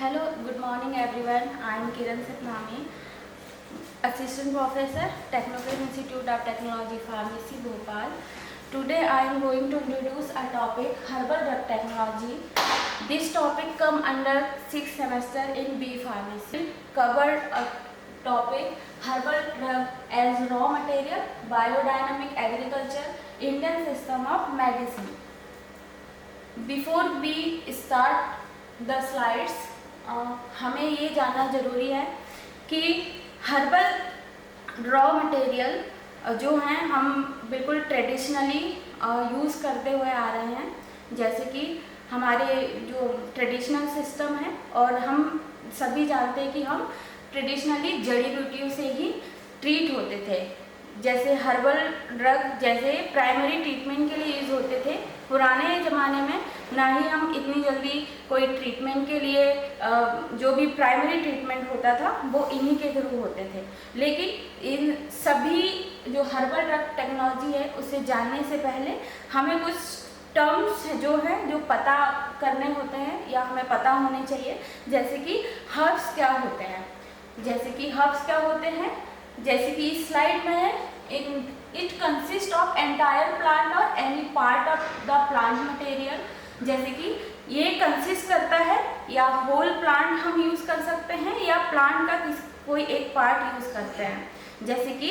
Hello, good morning everyone. I am Kiran Satnami, Assistant Professor, Technical Institute of Technology, Pharmacy, Bhopal. Today I am going to introduce a topic, Herbal Drug Technology. This topic come under 6th semester in B Pharmacy. Covered a topic, Herbal Drug as Raw Material, Biodynamic Agriculture, Indian System of Medicine. Before we start the slides, हमें ये जानना ज़रूरी है कि herbal raw material जो हैं हम बिल्कुल ट्रेडिशनली यूज़ करते हुए आ रहे हैं, जैसे कि हमारे जो ट्रेडिशनल सिस्टम है और हम सभी जानते हैं कि हम ट्रेडिशनली जड़ी बूटियों से ही ट्रीट होते थे। जैसे हर्बल ड्रग जैसे प्राइमरी ट्रीटमेंट के लिए यूज़ होते थे। पुराने ज़माने में ना ही हम इतनी जल्दी कोई ट्रीटमेंट के लिए जो भी प्राइमरी ट्रीटमेंट होता था वो इन्हीं के थ्रू होते थे। लेकिन इन सभी जो हर्बल ड्रग टेक्नोलॉजी है उसे जानने से पहले हमें कुछ टर्म्स जो है जो पता करने होते हैं या हमें पता होने चाहिए। जैसे कि हर्ब्स क्या होते हैं, जैसे कि इस स्लाइड में है, it consist of entire plant और any part of the plant material. जैसे कि ये कंसिस्ट करता है या होल प्लांट हम यूज़ कर सकते हैं या प्लांट का कोई एक पार्ट यूज़ करते हैं। जैसे कि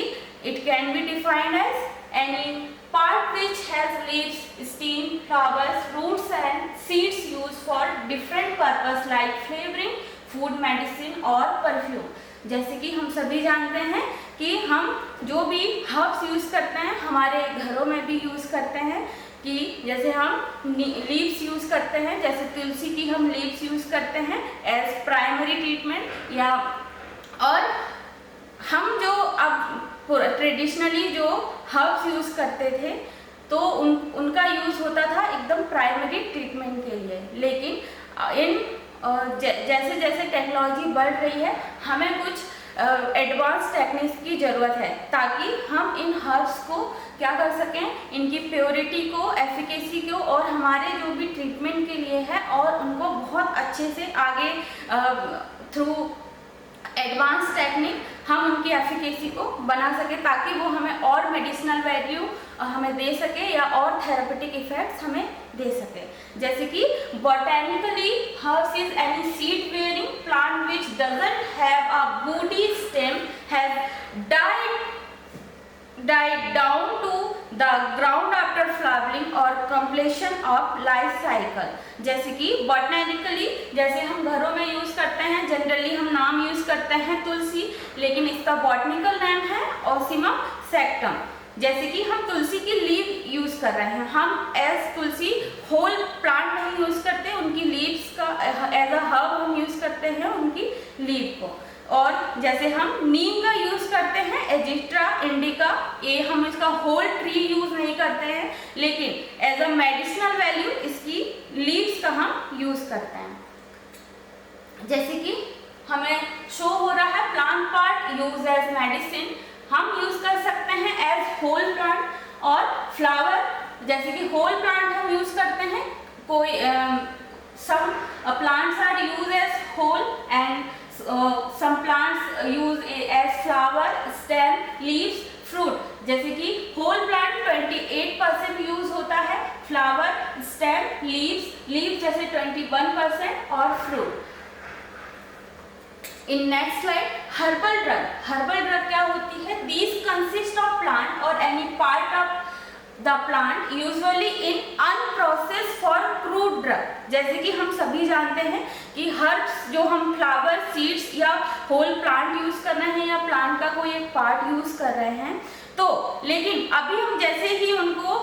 it can be defined as any part which has leaves, stem, flowers, roots and seeds use for different purpose like flavouring, food, medicine और परफ्यूम। जैसे कि हम सभी जानते हैं कि हम जो भी हर्ब्स यूज़ करते हैं हमारे घरों में भी यूज़ करते हैं, कि जैसे हम लीव्स यूज़ करते हैं, जैसे तुलसी की हम लीव्स यूज़ करते हैं एज प्राइमरी ट्रीटमेंट। या और हम जो अब ट्रेडिशनली जो हर्ब्स यूज़ करते थे तो उनका यूज़ होता था एकदम प्राइमरी ट्रीटमेंट के लिए। लेकिन जैसे जैसे टेक्नोलॉजी बढ़ रही है हमें कुछ एडवांस टेक्निक्स की ज़रूरत है ताकि हम इन हर्ब्स को क्या कर सकें, इनकी प्योरिटी को, एफिकेसी को और हमारे जो भी ट्रीटमेंट के लिए है और उनको बहुत अच्छे से आगे थ्रू एडवांस टेक्निक हम उनकी एफिकेसी को बना सके ताकि वो हमें और मेडिसिनल वैल्यू हमें दे सके या और थेरेपेटिक इफेक्ट्स हमें दे सके। जैसे कि botanically herbs is any seed bearing plant which doesn't have a woody stem has died down to the ground after flowering or completion of life cycle। जैसे कि बॉटैनिकली जैसे हम घरों में यूज़ करते हैं, जनरली हम नाम यूज़ करते हैं तुलसी, लेकिन इसका बॉटनिकल नेम है ओसिमम सेक्टम। जैसे कि हम तुलसी की लीव यूज़ कर रहे हैं, हम एज तुलसी होल प्लांट नहीं यूज़ करते, उनकी लीव्स का एज अ हर्ब हम यूज़ करते हैं उनकी लीव को। और जैसे हम नीम का यूज़ करते हैं एजिस्ट्रा इंडिका, ये हम इसका होल ट्री यूज़ नहीं करते हैं, लेकिन एज अ मेडिसिनल वैल्यू इसकी लीव्स का हम यूज़ करते हैं। जैसे कि हमें शो हो रहा है plant part use as medicine, हम यूज़ कर सकते हैं एज होल प्लांट। और फ्लावर जैसे कि होल प्लांट हम यूज़ करते हैं, कोई some plants are used as whole and some plants use as flower, stem, leaves, fruit। जैसे कि whole plant 28% यूज होता है, flower, stem, leaves जैसे 21% और fruit। In next slide, herbal drug क्या होती है? These consist of plant or any part of the plant usually in unprocessed for crude drug। जैसे कि हम सभी जानते हैं कि हर्ब्स जो हम फ्लावर, सीड्स या होल प्लांट यूज़ कर रहे हैं या प्लांट का कोई एक पार्ट यूज़ कर रहे हैं, तो लेकिन अभी हम जैसे ही उनको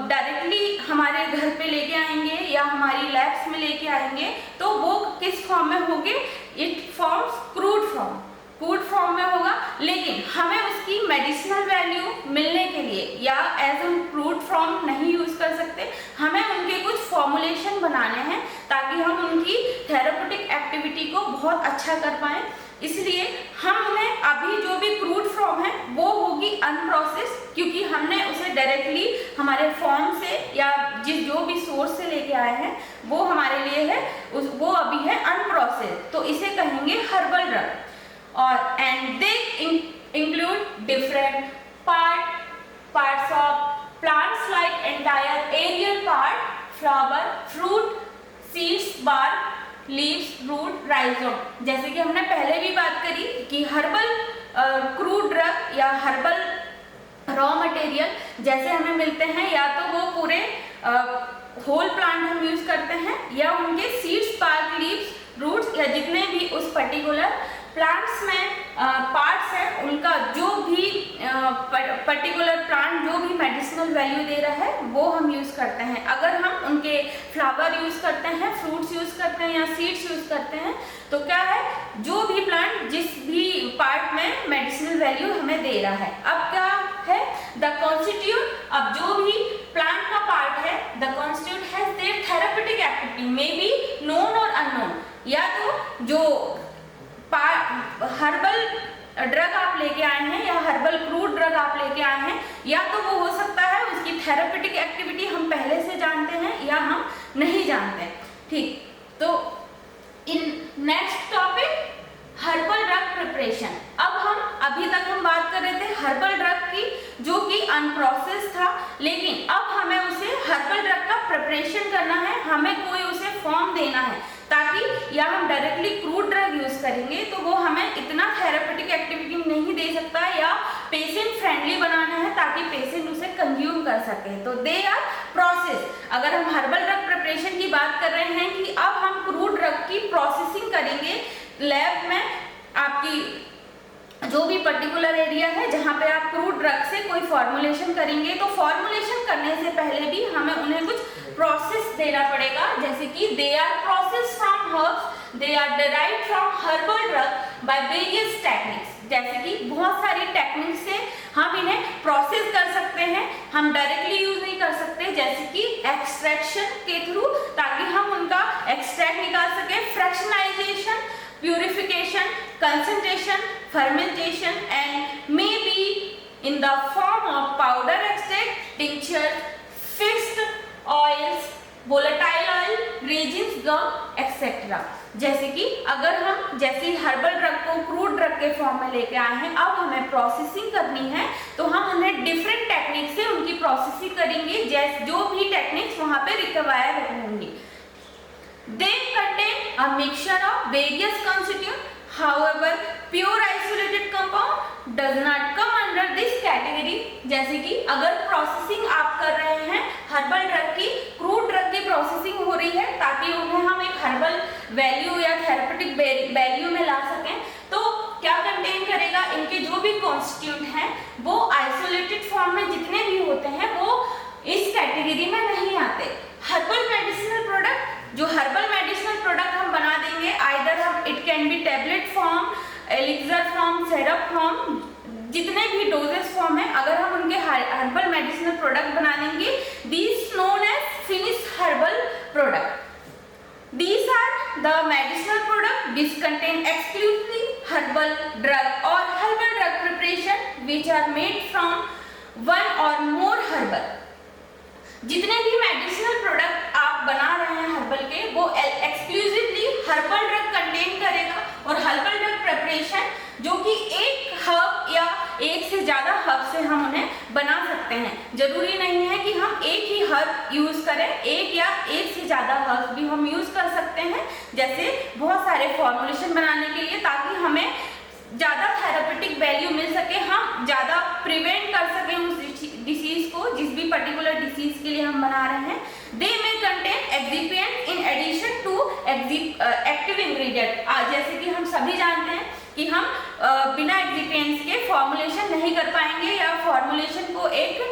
डायरेक्टली हमारे घर पे लेके आएंगे या हमारी लैब्स में लेके आएंगे तो वो किस फॉर्म में होंगे? इट फॉर्म्स क्रूड फॉर्म में होगा। लेकिन हमें उसकी मेडिसिनल वैल्यू मिलने के लिए या एज हम क्रूड फॉर्म नहीं यूज़ कर सकते, हमें उनके कुछ फॉर्मुलेशन बनाने हैं ताकि हम उनकी थेरेपेटिक एक्टिविटी को बहुत अच्छा कर पाएँ। इसलिए हम उन्हें अभी जो भी क्रूड फॉर्म है वो होगी अनप्रोसेस्ड, क्योंकि हमने उसे डायरेक्टली हमारे फॉर्म से या जो भी सोर्स से लेके आए हैं वो हमारे लिए है वो अभी है अनप्रोसेस्ड। प्रोसेस, तो इसे कहेंगे हर्बल ड्रग। और and they include different parts of plants like entire aerial part, flower, fruit, seeds, bark, leaves, root, rhizome। जैसे कि हमने पहले भी बात करी कि हर्बल क्रूड ड्रग या हर्बल रॉ मटेरियल जैसे हमें मिलते हैं, या तो वो पूरे होल प्लांट हम यूज करते हैं, या उनके सीड्स, बार्क, लीव्स, रूट्स, या जितने भी उस पर्टिकुलर प्लांट्स में पार्ट्स हैं, उनका जो भी पर्टिकुलर प्लांट जो भी मेडिसिनल वैल्यू दे रहा है वो हम यूज करते हैं। अगर हम उनके फ्लावर यूज करते हैं, फ्रूट्स यूज करते हैं या सीड्स यूज करते हैं, तो क्या है, जो भी प्लांट जिस भी पार्ट में मेडिसिनल वैल्यू हमें दे रहा है। अब क्या है, द कॉन्स्टिट्यूट, अब जो भी प्लांट का पार्ट है, the constitute has their therapeutic activity may be known और अननोन। या तो जो हर्बल ड्रग आप लेके आए हैं या हर्बल क्रूड ड्रग आप लेके आए हैं, या तो वो हो सकता है उसकी थेरेप्यूटिक एक्टिविटी हम पहले से जानते हैं या हम नहीं जानते। ठीक, तो in next topic herbal drug preparation. अब अभी तक हम बात कर रहे थे हर्बल ड्रग की जो कि अनप्रोसेस था, लेकिन अब हमें उसे हर्बल ड्रग का प्रिपरेशन करना है, हमें कोई उसे फॉर्म देना है, ताकि या हम डायरेक्टली क्रूड ड्रग यूज करेंगे तो वो हमें इतना थेरेप्यूटिक एक्टिविटी नहीं दे सकता, या पेशेंट फ्रेंडली बनाना है ताकि पेशेंट उसे कंज्यूम कर सके, तो दे आर प्रोसेस। अगर हम हर्बल ड्रग प्रिपरेशन की बात कर रहे हैं कि अब हम क्रूड ड्रग की प्रोसेसिंग करेंगे लैब में, आपकी जो भी पर्टिकुलर एरिया है जहाँ पे आप क्रूड ड्रग से कोई फॉर्मुलेशन करेंगे, तो फॉर्मुलेशन करने से पहले भी हमें उन्हें कुछ प्रोसेस देना पड़ेगा, जैसे कि they are process from herbs, they are derived from herbal drug by various techniques. जैसे कि बहुत सारी टेक्निक से हम इन्हें प्रोसेस कर सकते हैं, हम डायरेक्टली यूज नहीं कर सकते, जैसे कि एक्सट्रैक्शन के थ्रू, ताकि हम उनका एक्सट्रैक्ट निकाल सके, फ्रैक्शनाइजेशन, purification, concentration, fermentation, and may be in the form of powder extract, tincture, fixed oils, volatile oil, resins, gum, etc. जैसे कि अगर हम जैसे हर्बल ड्रग को क्रूड ड्रग के फॉर्म में लेके आए हैं, अब हमें प्रोसेसिंग करनी है, तो हम उन्हें डिफरेंट टेक्निक से उनकी प्रोसेसिंग करेंगे, जैसे जो भी टेक्निक्स वहाँ पे रिक्वायर होंगी। They contain a mixture of various constituents. However, pure isolated compound does not come under this category. जैसे कि अगर प्रोसेसिंग आप कर रहे हैं हर्बल ड्रग की, क्रूड ड्रग की प्रोसेसिंग हो रही है ताकि उन्हें हम एक हर्बल वैल्यू या थेरेप्यूटिक वैल्यू में ला सकें, तो क्या कंटेन करेगा, इनके जो भी कॉन्स्टिट्यूट हैं वो आइसोलेटेड फॉर्म में जितने भी होते हैं वो इस कैटेगरी में नहीं आते। हर्बल मेडिसिनल प्रोडक्ट, जो हर्बल मेडिसिनल प्रोडक्ट हम बना देंगे, आइदर हम it can B tablet form, elixir form, syrup form, जितने भी डोजेस फॉर्म है, अगर हम उनके हर्बल मेडिसिनल प्रोडक्ट बना देंगे, these known as finish herbal product. These are the medicinal product which contain exclusively herbal drug or herbal drug preparation which are made from one or more herbal। जितने भी medicinal product आप बना रहे हैं herbal के, वो exclusively herbal drug contain करेगा, और हर्बल ड्रग प्रिपरेशन जो कि एक हर्ब या एक से ज़्यादा हर्ब से हम उन्हें बना सकते हैं। जरूरी नहीं है कि हम एक ही हर्ब यूज करें, एक या एक से ज़्यादा हर्ब भी हम यूज कर सकते हैं, जैसे बहुत सारे फॉर्मुलेशन बनाने के लिए, ताकि हमें ज़्यादा थेरेप्यूटिक वैल्यू मिल सके, हम ज़्यादा प्रिवेंट कर सकें उस डिसीज को, जिस भी पर्टिकुलर डिसीज के लिए हम बना रहे हैं। They may contain excipient in addition to active ingredient. जैसे कि हम सभी जानते हैं कि हम बिना एक्सिपिएंट्स के फॉर्मुलेशन नहीं कर पाएंगे या फॉर्मुलेशन को एक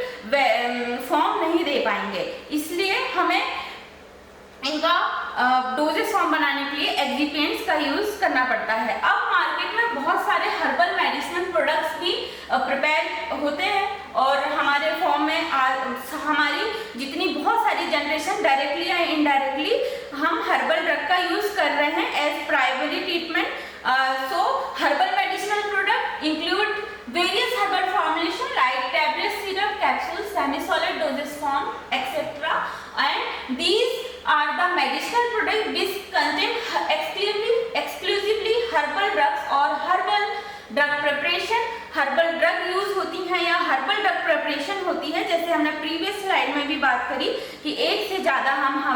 फॉर्म नहीं दे पाएंगे, इसलिए हमें इनका डोजेस फॉर्म बनाने के लिए एक्सिपिएंट्स का यूज करना पड़ता है। अब मार्केट में बहुत सारे हर्बल मेडिसिनल प्रोडक्ट्स भी प्रिपेयर होते हैं, और हमारे फॉर्म में हमारी जितनी बहुत सारी जनरेशन डायरेक्टली या इनडायरेक्टली हम हर्बल ड्रग का यूज कर रहे हैं as primary treatment. So herbal medicinal product include various herbal formulation like tablet, syrup, capsules, semi-solid dosage form, etc. And these are the medicinal products which contain exclusively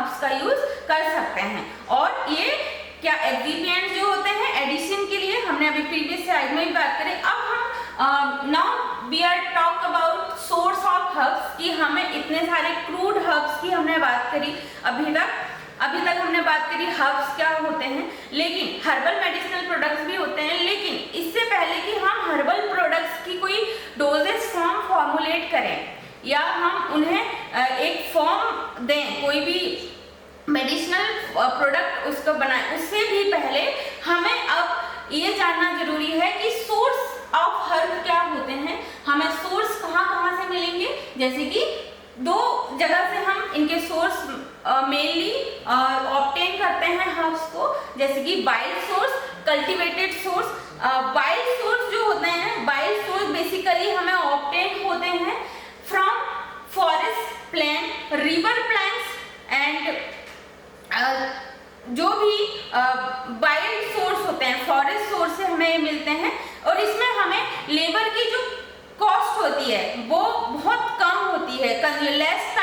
herbs का use कर सकते हैं। और ये क्या एक्सिपिएंट जो होते हैं एडिशन के लिए, हमने अभी प्रीवियस स्लाइड में भी बात करें। अब हम now we are talk about source of herbs कि हमें इतने सारे क्रूड हर्ब्स की हमने बात करी अभी तक हमने बात करी हर्ब्स क्या होते हैं, लेकिन हर्बल मेडिसिनल प्रोडक्ट्स भी होते हैं। लेकिन इससे पहले कि हम हर्बल प्रोडक्ट्स की कोई डोजेज फॉर्म फॉर्मुलेट करें या हम उन्हें एक फॉर्म दें, कोई भी मेडिसिनल प्रोडक्ट उसको बनाएं, उससे भी पहले हमें अब ये जानना जरूरी है कि सोर्स ऑफ हर्ब क्या होते हैं, हमें सोर्स कहाँ से मिलेंगे। जैसे कि दो जगह से हम इनके सोर्स मेनली ऑब्टेन करते हैं हर्ब्स को, जैसे कि wild source, cultivated source. Wild source जो होते हैं, वाइल्ड सोर्स बेसिकली हमें ऑब्टेन होते हैं from forest, plain, river plants and जो भी वाइल्ड सोर्स होते हैं फॉरेस्ट सोर्स से हमें मिलते हैं। और इसमें हमें लेबर की जो कॉस्ट होती है वो बहुत कम होती है, लेस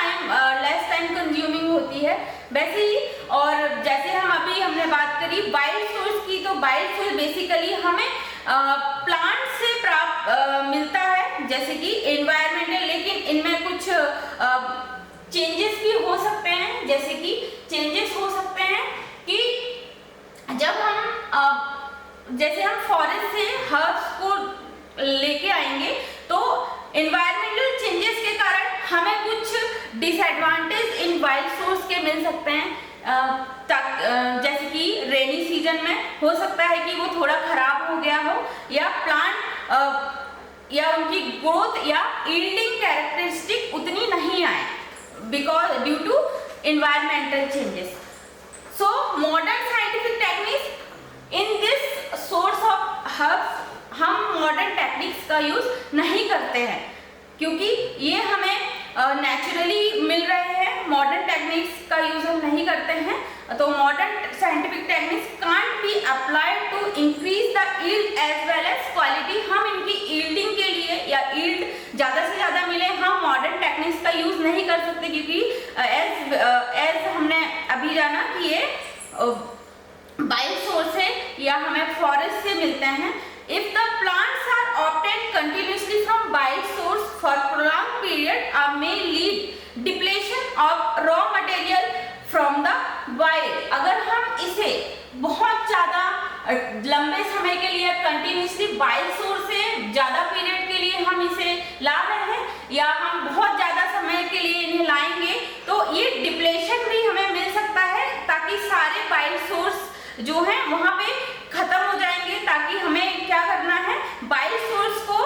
टाइम कंज्यूमिंग होती है वैसे ही। और जैसे हमने बात करी वाइल्ड सोर्स की, तो वाइल्ड सोर्स बेसिकली हमें प्लांट से प्राप्त मिलता है, जैसे कि एनवायरमेंटल, लेकिन इनमें कुछ चेंजेस भी हो सकते हैं। जैसे कि चेंजेस हो सकते हैं कि जब हम फॉरेस्ट से हर्ब्स को लेके आएंगे तो एनवायरमेंटल चेंजेस के कारण हमें कुछ डिसएडवांटेज इन वाइल्ड सोर्स के मिल सकते हैं। जैसे कि रेनी सीजन में हो सकता है कि वो थोड़ा खराब हो गया हो, या प्लांट या उनकी ग्रोथ या यील्डिंग कैरेक्टरिस्टिक उतनी नहीं आए because due to environmental changes. So modern scientific techniques in this source of herbs हम मॉडर्न टेक्निक्स का यूज नहीं करते हैं क्योंकि ये हमें नेचुरली मिल रहे हैं। मॉडर्न टेक्निक्स का यूज हम नहीं करते हैं, तो modern scientific techniques can't be applied to increase the yield as well as quality. हम इनकी यील्डिंग के लिए या यील्ड ज़्यादा से ज़्यादा मिले हम मॉडर्न टेक्निक्स का यूज नहीं कर सकते, क्योंकि एज हमने अभी जाना कि ये बायो सोर्स है या हमें फॉरेस्ट से मिलते हैं। If the plants are obtained continuously from wild source for prolonged period, may lead depletion of raw material from the wild. अगर हम इसे बहुत ज़्यादा लंबे समय के लिए कंटिन्यूसली वाइल्ड सोर्स से ज़्यादा पीरियड के लिए हम इसे ला रहे हैं या हम बहुत ज़्यादा समय के लिए इन्हें लाएंगे तो ये डिप्लेशन भी हमें मिल सकता है, ताकि सारे वाइल्ड सोर्स जो है वहाँ पे खत्म हो जाएंगे। ताकि हमें क्या करना है, वाइल्ड सोर्स को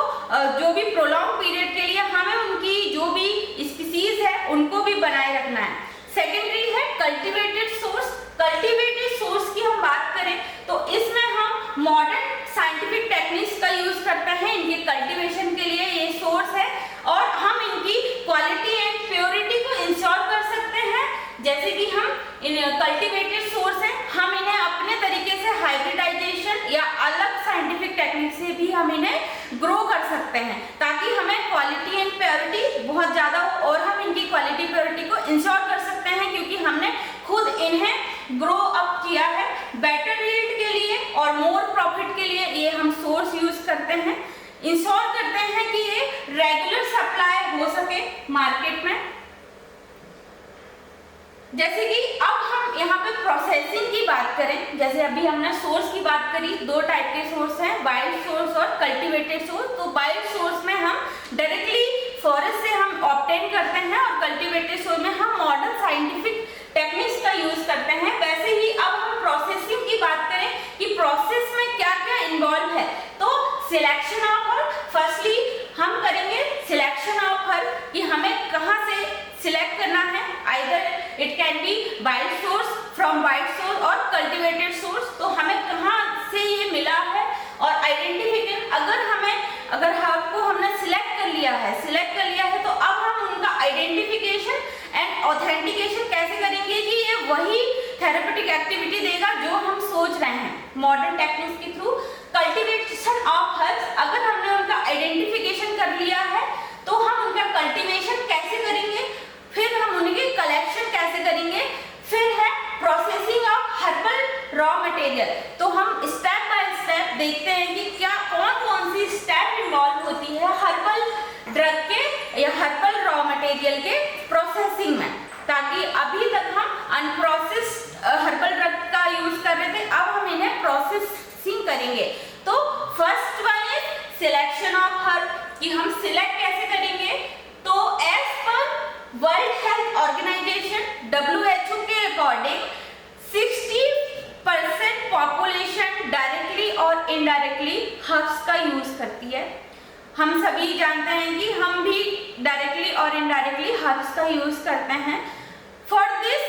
जो भी प्रोलॉन्ग पीरियड के लिए हमें उनकी जो भी स्पीसीज है उनको भी बनाए रखना है। सेकेंडरी है कल्टीवेटेड सोर्स। कल्टीवेटेड सोर्स की हम बात करें तो इसमें हम मॉडर्न साइंटिफिक टेक्निक्स का यूज करते हैं इनके कल्टीवेशन के लिए। ये सोर्स है और हम इनकी क्वालिटी एंड प्योरिटी को इंश्योर कर सकते हैं। जैसे कि हम इन कल्टीवेटेड सोर्स है, हम इन्हें अपने तरीके से हाइब्रिडाइजेशन या अलग साइंटिफिक टेक्निक से भी हम इन्हें ग्रो कर सकते हैं, ताकि हमें क्वालिटी एंड प्योरिटी बहुत ज़्यादा हो और हम इनकी क्वालिटी प्योरिटी को इंश्योर कर सकते हैं, क्योंकि हमने खुद इन्हें ग्रो अप किया है। बेटर यील्ड के लिए और मोर प्रॉफिट के लिए ये हम सोर्स यूज करते हैं। इंश्योर करते हैं कि ये रेगुलर सप्लाई हो सके मार्केट में। जैसे कि अब हम यहाँ पे प्रोसेसिंग की बात करें, जैसे अभी हमने सोर्स की बात करी, दो टाइप के सोर्स हैं, वाइल्ड सोर्स और कल्टीवेटेड सोर्स। तो वाइल्ड सोर्स में हम डायरेक्टली फॉरेस्ट से हम ऑब्टेन करते हैं और कल्टीवेटेड सोर्स में हम मॉडर्न साइंटिफिक टेक्निक्स का यूज करते हैं। वैसे ही अब हम प्रोसेसिंग की बात करें कि प्रोसेस में क्या क्या इन्वॉल्व है, तो सिलेक्शन ऑफ हर्ब, फर्स्टली हम करेंगे सिलेक्शन ऑफ हर्ब कि हमें कहाँ से सिलेक्ट करना है। Either it can B wild source, from wild source और कल्टीवेटेड सोर्स। तो हमें कहाँ से ये मिला है और आइडेंटिफिकेशन, अगर हर्ब को हमने सिलेक्ट कर लिया है तो अब हम उनका आइडेंटिफिकेशन एंड ऑथेंटिकेशन कैसे करेंगे कि ये वही थेरेपेटिक एक्टिविटी देगा जो हम सोच रहे हैं मॉडर्न टेक्निक्स के थ्रू। कल्टीवेशन ऑफ हर्ब्स, अगर हमने उनका आइडेंटिफिकेशन कर लिया है तो हम उनका कल्टीवेशन कैसे करेंगे, फिर हम उनकी कलेक्शन कैसे करेंगे, फिर रॉ मटेरियल। तो हम स्टेप बाय स्टेप देखते हैं कि क्या कौन कौन सी स्टेप इन्वॉल्व होती है हर्बल ड्रग के या हर्बल रॉ मटेरियल के प्रोसेसिंग में, ताकि अभी तक हम अनप्रोसेस्ड हर्बल ड्रग का यूज कर रहे थे, अब हम इन्हें प्रोसेसिंग करेंगे। तो first one is selection of herb, कि हम सिलेक्ट कैसे करेंगे। तो as per world health organisation WHO के अकॉर्डिंग 60% पॉपुलेशन डायरेक्टली और इनडायरेक्टली हर्ब्स का यूज करती है। हम सभी जानते हैं कि हम भी डायरेक्टली और इनडायरेक्टली हर्ब्स का यूज करते हैं। फॉर दिस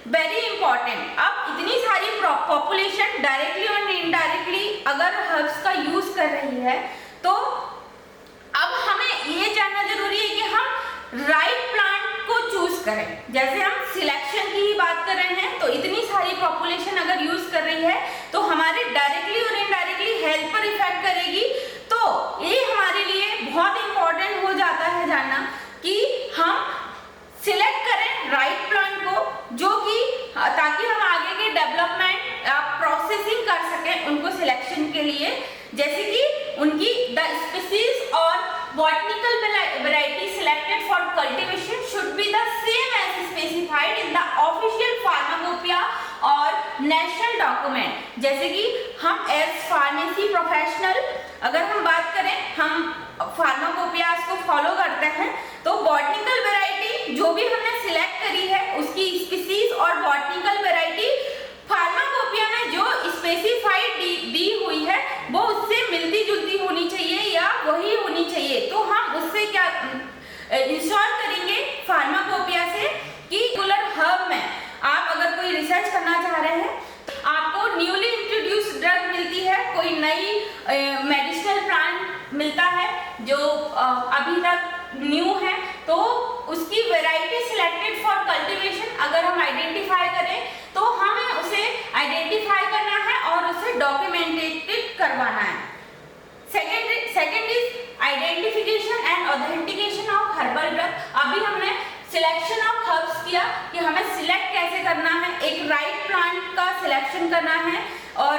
वेरी इंपॉर्टेंट, अब इतनी सारी पॉपुलेशन डायरेक्टली और इनडायरेक्टली अगर हर्ब्स का यूज कर रही है, तो अब हमें ये जानना जरूरी है कि हम राइट प्लांट को चूज करें। जैसे हम सिलेक्शन की ही बात कर रहे हैं, तो इतनी सारी पॉपुलेशन अगर यूज कर रही है तो हमारे डायरेक्टली और इनडायरेक्टली हेल्थ पर इफेक्ट करेगी। तो ये हमारे लिए बहुत इंपॉर्टेंट हो जाता है जानना कि हम सिलेक्ट करें राइट प्लांट को, जो कि ताकि हम आगे के डेवलपमेंट प्रोसेसिंग कर सकें उनको सिलेक्शन के लिए। जैसे कि उनकी द स्पीसीज और botanical variety selected for cultivation should be the same as specified in the official pharmacopoeia और नेशनल डॉक्यूमेंट। जैसे कि हम एज फार्मेसी प्रोफेशनल अगर हम बात करें, हम फार्माकोपियास को फॉलो करते हैं, तो बॉटनिकल वैरायटी जो भी हमने सिलेक्ट करी है उसकी स्पीसीज और बॉटनिकल वैरायटी फार्माकोपिया में जो स्पेसिफाइड दी हुई है वो उससे मिलती जुलती होनी चाहिए या वही होनी चाहिए। तो हम उससे क्या इंश्योर करेंगे फार्माकोपिया से कि पर्टिकुलर हर्ब में आप अगर कोई रिसर्च करना चाह रहे हैं, आपको न्यूली इंट्रोड्यूस्ड ड्रग मिलती है, कोई नई मेडिसिनल प्लांट मिलता है जो अभी तक न्यू है, तो उसकी वैरायटी सिलेक्टेड फॉर कल्टीवेशन अगर हम आइडेंटिफाई करें तो हमें उसे आइडेंटिफाई करना है और उसे डॉक्यूमेंटेड करवाना है। Second is identification and authentication of herbal drug. अभी हमने सिलेक्शन ऑफ हर्ब्स किया कि हमें सिलेक्ट कैसे करना है, एक राइट प्लांट का सिलेक्शन करना है और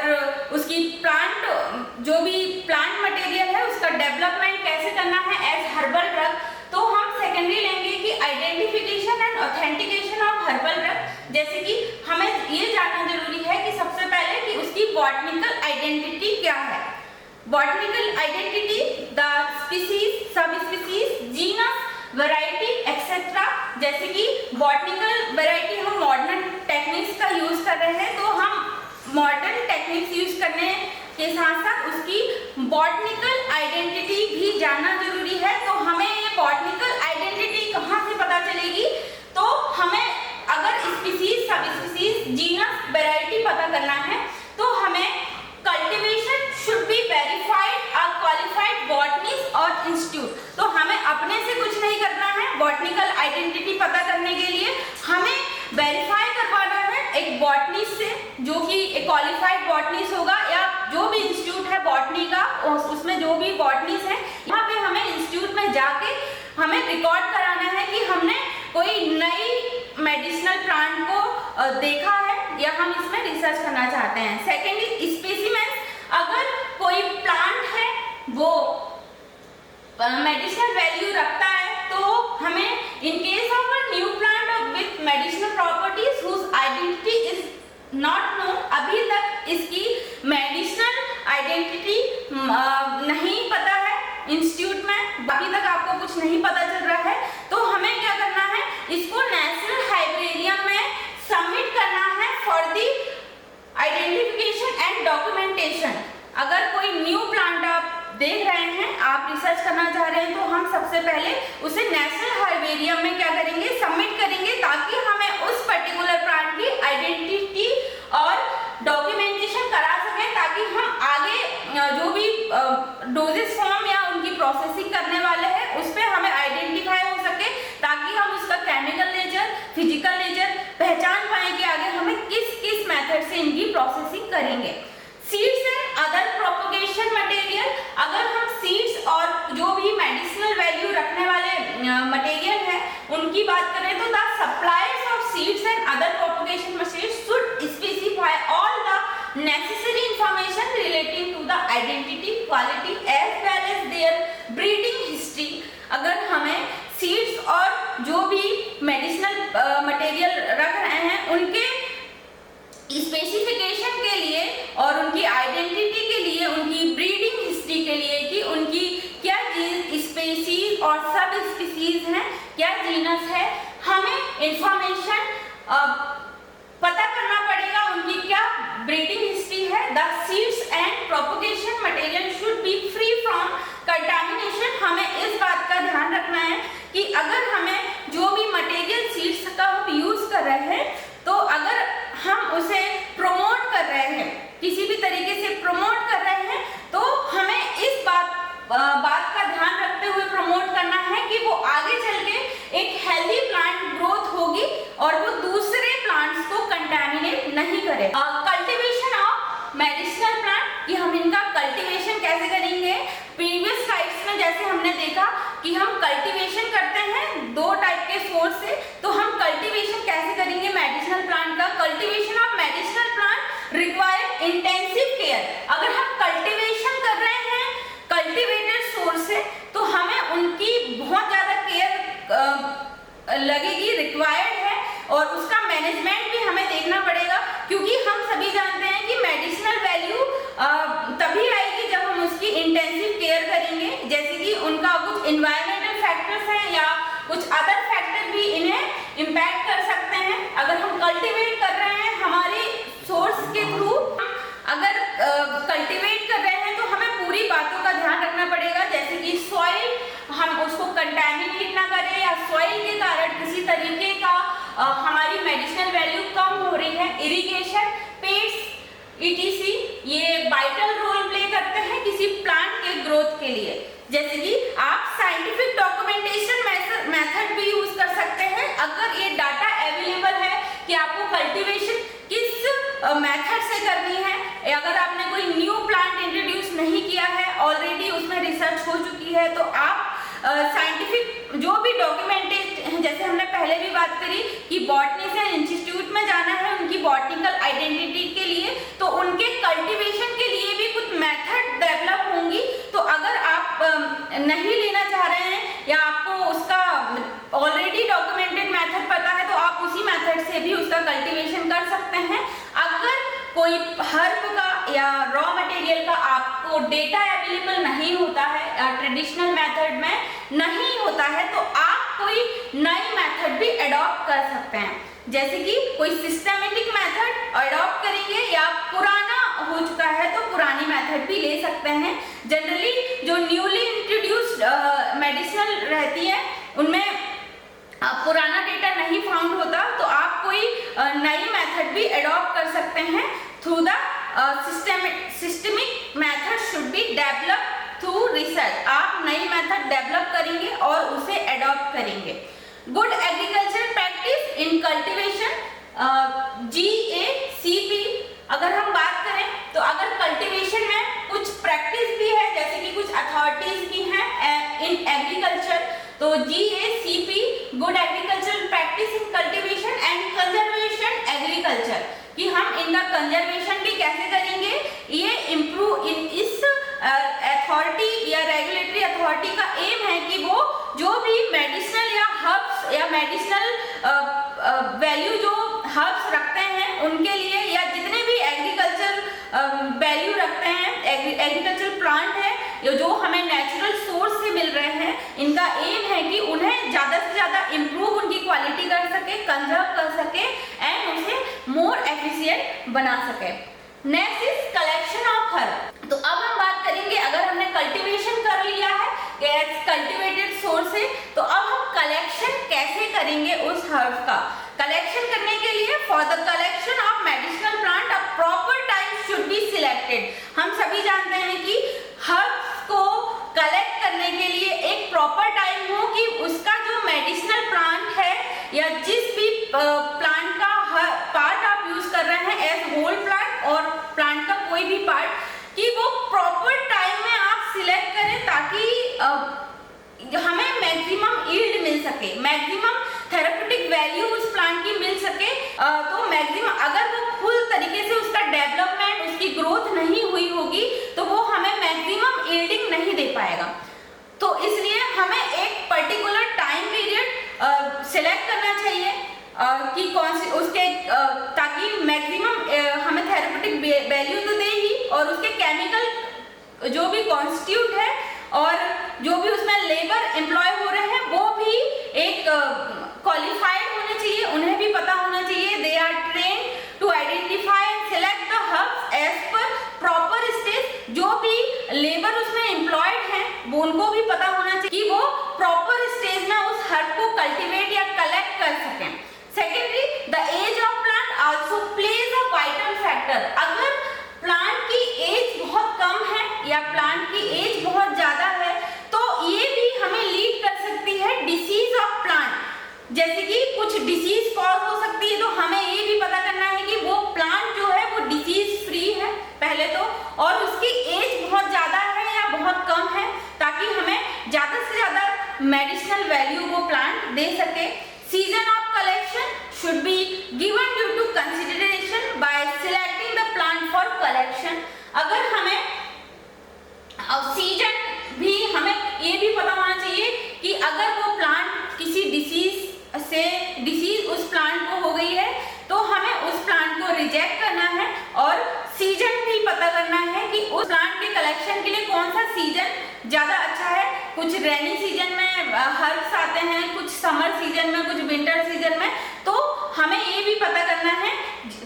उसकी प्लांट जो भी प्लांट मटेरियल है उसका डेवलपमेंट कैसे करना है एज हर्बल ड्रग। तो हम सेकेंडरी लेंगे कि identification and authentication of herbal drug. जैसे कि हमें ये जानना जरूरी है कि सबसे पहले कि उसकी बॉटनिकल आइडेंटिटी क्या है। Botanical identity the species, sub species, genus, variety etcetera. जैसे कि बॉटनिकल वैरायटी हम मॉडर्न टेक्निक्स का यूज कर रहे हैं, तो हम मॉडर्न टेक्निक्स यूज करने के साथ साथ उसकी बॉटनिकल आइडेंटिटी भी जानना जरूरी है। तो हमें ये बॉटनिकल आइडेंटिटी कहाँ से पता चलेगी, तो हमें अगर species, sub species, genus, variety पता करना है तो हमें कल्टीवेशन शुड बी वेरीफाइड और क्वालिफाइड बॉटनिस्ट और इंस्टीट्यूट। तो हमें अपने से कुछ नहीं करना है, बॉटनिकल आइडेंटिटी पता करने के लिए हमें वेरीफाई करवाना है एक बॉटनिस्ट से, जो कि एक क्वालिफाइड बॉटनिस्ट होगा, या जो भी इंस्टीट्यूट है बॉटनी का उसमें जो भी बॉटनिस्ट है, यहाँ पे हमें इंस्टीट्यूट में जाके हमें रिकॉर्ड कराना है कि हमने कोई नई मेडिसिनल प्लांट को देखा है या हम इसमें रिसर्च करना चाहते हैं। Second is specimens. अगर कोई प्लांट है वो मेडिसिनल वैल्यू रखता है तो हमें in case of a new plant with medicinal properties whose identity is not known, अभी तक इसकी मेडिसिनल आइडेंटिटी नहीं पता है इंस्टीट्यूट में, अभी तक आपको कुछ नहीं पता चल रहा है, तो हमें क्या करना है, इसको नेशनल हाइब्रेरियम में सबमिट करना है for the identification and documentation. अगर कोई न्यू प्लांट आप देख रहे हैं, आप रिसर्च करना चाह रहे हैं, तो हम सबसे पहले उसे नेशनल हाइब्रेरियम में क्या करेंगे, सबमिट करेंगे, ताकि हमें उस पर्टिकुलर प्लांट की आइडेंटिटी और डॉक्यूमेंटेशन करा सकें, ताकि हम आगे जो भी डोजेस फॉर्म या उनकी प्रोसेसिंग करने वाले हैं उस पर हमें आइडेंटिफाई हो सके, ताकि हम उसका केमिकल नेचर, फिजिकल नेचर पहचान पाएं कि आगे हमें किस किस मेथड से इनकी प्रोसेसिंग करेंगे। Seeds and other propagation material. अगर हम सीड्स और जो भी मेडिसिनल वैल्यू रखने वाले मटेरियल है उनकी बात करें, तो the suppliers of seeds and other propagation material should specify all the necessary information relating to the identity, quality as well as their breeding history। अगर हमें सीड्स और जो भी मेडिसिनल मटेरियल रख रहे हैं उनके स्पेसिफिकेशन के लिए और उनकी आइडेंटिटी के लिए, उनकी ब्रीडिंग हिस्ट्री के लिए कि उनकी क्या स्पीसीज और सब स्पीसीज हैं, क्या जीनस है, हमें इंफॉर्मेशन पता करना पड़ेगा उनकी क्या ब्रीडिंग हिस्ट्री है। The seeds and propagation material should be free from contamination. हमें इस बात का ध्यान रखना है कि अगर हमें जो भी मटेरियल सीड्स का हम यूज कर रहे हैं तो अगर हम उसे प्रमोट कर रहे हैं, किसी भी तरीके से प्रमोट कर रहे हैं, तो हमें इस बात का ध्यान रखते हुए प्रमोट करना है कि वो आगे चल के एक हेल्दी प्लांट ग्रोथ होगी और वो दूसरे प्लांट्स को कंटामिनेट नहीं करे। कल्टीवेशन ऑफ मेडिसिनल प्लांट, कि हम इनका कल्टीवेशन कैसे करेंगे। प्रीवियस स्लाइड्स में जैसे हमने देखा कि हम कल्टीवेशन करते हैं दो टाइप के सोर्स से, तो हम कल्टीवेशन कैसे करेंगे मेडिसिनल प्लांट का। Cultivation of medicinal plant require intensive care. अगर हम कल्टीवेशन कर रहे हैं कल्टीवेटेड सोर्स से तो हमें उनकी बहुत ज्यादा केयर लगेगी, रिक्वायर्ड है, और उसका मैनेजमेंट भी हमें देखना पड़ेगा, क्योंकि हम सभी जानते हैं कि मेडिसिनल वैल्यू तभी आएगी जब हम उसकी इंटेंसिव केयर करेंगे। जैसे कि उनका कुछ इन्वायरमेंटल फैक्टर्स हैं या कुछ अदर फैक्टर भी इन्हें इम्पैक्ट कर सकते हैं। अगर हम कल्टीवेट कर रहे हैं हमारे सोर्स के थ्रू, अगर कल्टीवेट कर रहे हैं तो हमें पूरी बातों का ध्यान रखना पड़ेगा, जैसे कि सॉइल हम उसको कंटामिनेट ना करें या सॉइल के कारण किसी तरीके का हमारी मेडिसिनल वैल्यू कम हो रही है। इरिगेशन, पेट्स ETC ये वाइटल रोल प्ले करते हैं किसी प्लांट के ग्रोथ के लिए। जैसे कि आप साइंटिफिक डॉक्यूमेंटेशन मेथड भी यूज कर सकते हैं। अगर ये डाटा अवेलेबल है कि आपको कल्टीवेशन किस मेथड से करनी है, अगर आपने कोई न्यू प्लांट इंट्रोड्यूस नहीं किया है, ऑलरेडी उसमें रिसर्च हो चुकी है, तो आप साइंटिफिक जो भी डॉक्यूमेंटेशन, जैसे हमने पहले भी बात करी कि बॉटनी इंस्टीट्यूट में जाना है उनकी बॉटनिकल आइडेंटिटी के लिए, तो उनके कल्टीवेशन के लिए भी कुछ मेथड डेवलप होंगी। तो अगर आप नहीं लेना चाह रहे हैं या आपको उसका ऑलरेडी डॉक्यूमेंटेड मेथड पता है, तो आप उसी मेथड से भी उसका कल्टीवेशन कर सकते हैं। अगर कोई हर्ब का या रॉ मटेरियल का आपको डेटा अवेलेबल नहीं होता है या ट्रेडिशनल मेथड में नहीं होता है, तो आप कोई नई मेथड भी अडॉप्ट कर सकते हैं। जैसे कि कोई सिस्टमेटिक मेथड अडॉप्ट करेंगे या पुराना हो चुका है तो पुरानी मेथड भी ले सकते हैं। जनरली जो न्यूली इंट्रोड्यूस्ड मेडिसिनल रहती है उनमें पुराना डेटा नहीं फाउंड होता, तो आप कोई नई मेथड भी अडॉप्ट कर सकते हैं। Through the systemic method should be develop through research. आप नई मेथड डेवलप करेंगे और उसे अडॉप्ट करेंगे। Good agriculture practice in cultivation, GACP अगर हम बात करें तो अगर कल्टीवेशन में कुछ प्रैक्टिस भी है, जैसे कि कुछ अथॉरिटीज भी हैं इन एग्रीकल्चर, तो GACP good agriculture practice in cultivation and conservation agriculture, कि हम इनका कंजर्वेशन भी कैसे करेंगे। ये इम्प्रूव इन इस अथॉरिटी या रेगुलेटरी अथॉरिटी का एम है कि वो जो भी मेडिसिनल या हर्ब्स या मेडिसिनल वैल्यू जो हर्ब्स रखते हैं उनके लिए, या जितने भी एग्रीकल्चर वैल्यू रखते हैं, एग्रीकल्चर प्लांट है जो हमें नेचुरल सोर्स से मिल रहे हैं, इनका एम है कि उन्हें ज़्यादा से ज़्यादा इम्प्रूव उनकी क्वालिटी कर सके, कंजर्व कर सके एंड उसे मोर एफिशिएंट बना सके। Next is collection of herb. तो अब हम बात करेंगे, अगर हमने कल्टीवेशन कर लिया है कल्टीवेटेड सोर्स से, तो अब हम कलेक्शन कैसे करेंगे उस हर्ब का। कलेक्शन करने के लिए for the collection of medicinal plant a proper time should be selected. हम सभी जानते हैं कि हर्ब्स को कलेक्ट करने के लिए एक प्रॉपर टाइम हो कि उसका जो मेडिसिनल प्लांट है या जिस भी प्लांट का पार्ट आप यूज कर रहे हैं एज होल प्लांट और प्लांट का कोई भी पार्ट, कि वो प्रॉपर टाइम में आप सिलेक्ट करें ताकि हमें मैक्सिमम यील्ड मिल सके, मैक्सिमम थेरेप्यूटिक वैल्यू उस प्लांट की मिल सके, तो मैक्सिमम अगर वो फुल तरीके से उसका डेवलपमेंट, उसकी ग्रोथ नहीं हुई होगी तो वो हमें मैक्सिमम यील्डिंग नहीं दे पाएगा। तो इसलिए हमें एक पर्टिकुलर टाइम पीरियड सिलेक्ट करना चाहिए कि कौन सी उसके ताकि मैक्सिमम हमें थेरेप्यूटिक वैल्यू तो दे ही, और उसके केमिकल जो भी कॉन्स्टिट्यूट है और जो भी उसमें लेबर एम्प्लॉय हो रहे हैं वो भी एक क्वालिफाइड होने चाहिए, उन्हें भी पता होना चाहिए। They are train to identify and select the herbs as per proper stage. जो भी लेबर उसमें एम्प्लॉयड हैं वो उनको भी पता होना चाहिए कि वो प्रॉपर स्टेज में उस हर्ब को कल्टीवेट या कलेक्ट कर सकें। Secondary, the age of plant also plays a vital factor. अगर प्लांट की एज बहुत कम है या प्लांट की एज बहुत ज्यादा है तो ये भी हमें लीड कर सकती है डिसीज ऑफ प्लांट। जैसे कि कुछ डिसीज कॉज हो सकती है, तो हमें ये भी पता करना है कि वो प्लांट जो है वो डिसीज फ्री है पहले तो, और उसकी एज बहुत ज्यादा है या बहुत कम है, ताकि हमें ज्यादा से ज्यादा मेडिसिनल वैल्यू वो प्लांट दे सके। Season of collection should be given due to consideration by selecting the plant for collection। अगर हमें सीजन भी हमें ये भी पता होना चाहिए कि अगर वो प्लांट किसी डिसीज उस प्लांट को हो गई है तो हमें उस प्लांट को रिजेक्ट करना है, और सीजन भी पता करना है कि उस प्लांट के कलेक्शन के लिए कौन सा सीजन ज्यादा अच्छा है। कुछ रेनी सीजन में हर्ब्स आते हैं, कुछ समर सीजन में, कुछ विंटर सीजन में, तो हमें ये भी पता करना है।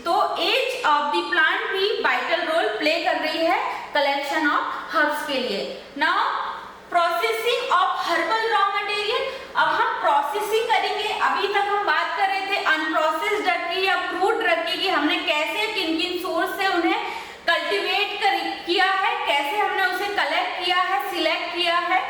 तो एज ऑफ द प्लांट भी वाइटल रोल प्ले कर रही है कलेक्शन ऑफ हर्ब्स के लिए। Now processing of herbal raw material. अब हम प्रोसेसिंग करेंगे। अभी तक हम बात कर रहे थे अनप्रोसेस्ड ड्रग की या फ्रूट ड्रग की, कि हमने कैसे किन किन सोर्स से उन्हें कल्टीवेट किया है, कैसे हमने उसे कलेक्ट किया है, सिलेक्ट किया है।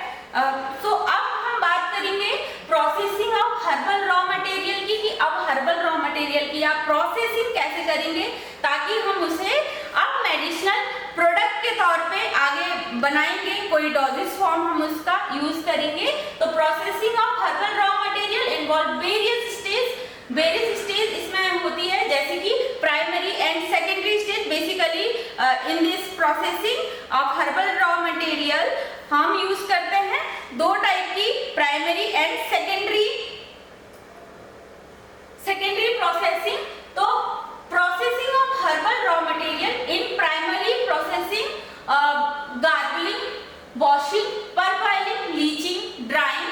तो अब हम बात करेंगे processing of herbal raw material की, कि अब हर्बल रॉ मटेरियल की आप प्रोसेसिंग कैसे करेंगे ताकि हम उसे अब मेडिसिनल प्रोडक्ट के तौर पे आगे बनाएंगे, कोई डोजेस फॉर्म हम उसका यूज करेंगे। तो processing of herbal raw material involve various stage इसमें होती है, जैसे कि primary and secondary stage. Basically in this processing of herbal raw material हम यूज करते हैं दो टाइप की, प्राइमरी एंड सेकेंडरी प्रोसेसिंग। तो processing of herbal raw material in primary processing, garbling, washing, parboiling, leaching, drying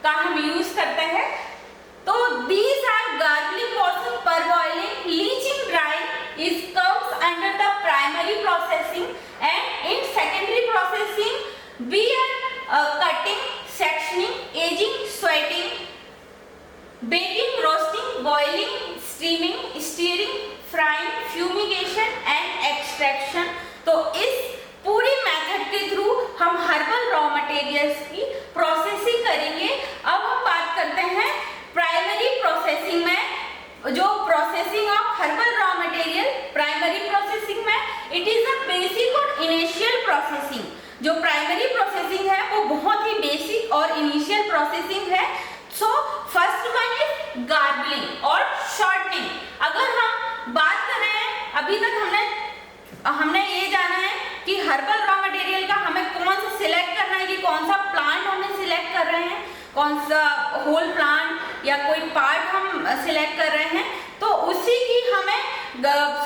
का हम use करते हैं। तो these are gargling, washing, parboiling, leaching, drying is comes under the primary processing, and in secondary processing we are cutting, sectioning, aging, sweating, baking, roasting, boiling, steaming, stirring, frying, fumigation and extraction। तो इस पूरी method के through हम herbal raw materials की processing करेंगे। अब हम बात करते हैं प्राइमरी प्रोसेसिंग में। जो processing of herbal raw material primary processing में इट इज अ बेसिक और इनिशियल प्रोसेसिंग। जो प्राइमरी प्रोसेसिंग है वो बहुत ही बेसिक और इनिशियल प्रोसेसिंग है। सो फर्स्ट वन इज गार्बलिंग और शॉर्टनिंग। अगर हम बात कर रहे हैं, अभी तक हमने ये जाना है कि हर्बल रॉ मटेरियल का हमें कौन सा सिलेक्ट करना है, कि कौन सा प्लांट हमें सिलेक्ट कर रहे हैं, कौन सा होल प्लांट या कोई पार्ट हम सिलेक्ट कर रहे हैं। तो उसी की हमें